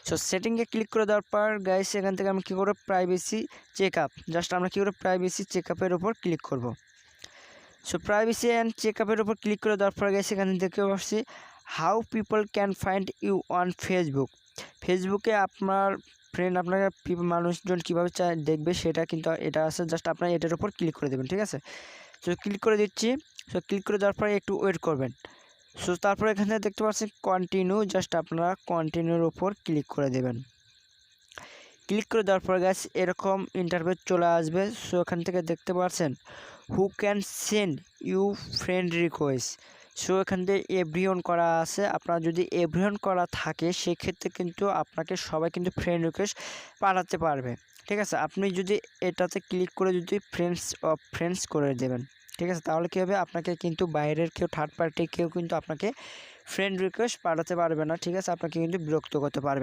So সেটিংয়ে click করে দেওয়ার পর গাইস এখান থেকে আমি কী করবো, প্রাইভেসি চেক আপ, জাস্ট আমরা কী করবো প্রাইভেসি চেক আপের উপর ক্লিক করব। সো প্রাইভেসি অ্যান্ড চেক আপের উপর ক্লিক করে দেওয়ার পর গাইস এখানে দেখতে পাচ্ছি how people can find you on Facebook. ফেসবুকে আপনার ফ্রেন্ড আপনাকে মানুষজন কীভাবে দেখবে সেটা কিন্তু এটা আছে, জাস্ট আপনার এটার উপর ক্লিক করে দেবেন, ঠিক আছে। সো ক্লিক করে দিচ্ছি। সো ক্লিক করে দেওয়ার পরে একটু ওয়েট করবেন। সো তারপরে এখানে দেখতে পাচ্ছেন কন্টিনিউ, জাস্ট আপনারা কন্টিনিউর উপর ক্লিক করে দেবেন। ক্লিক করে দেওয়ার পর গাইস এরকম ইন্টারভিউ চলে আসবে। সো এখান থেকে দেখতে পাচ্ছেন who can send you friend request. So এখান থেকে এভরিওয়ান করা আছে, আপনার যদি এভরিওয়ান করা থাকে সেক্ষেত্রে কিন্তু আপনাকে সবাই কিন্তু ফ্রেন্ড রিকোয়েস্ট পাঠাতে পারবে, ঠিক আছে। আপনি যদি এটাতে ক্লিক করে যদি ফ্রেন্ডস করে দেবেন, ঠিক আছে, তাহলে কী হবে, আপনাকে কিন্তু বাইরের কেউ থার্ড পার্টি কেউ কিন্তু আপনাকে ফ্রেন্ড রিকোয়েস্ট পাঠাতে পারবে না, ঠিক আছে, আপনাকে কিন্তু বিরক্ত করতে পারবে।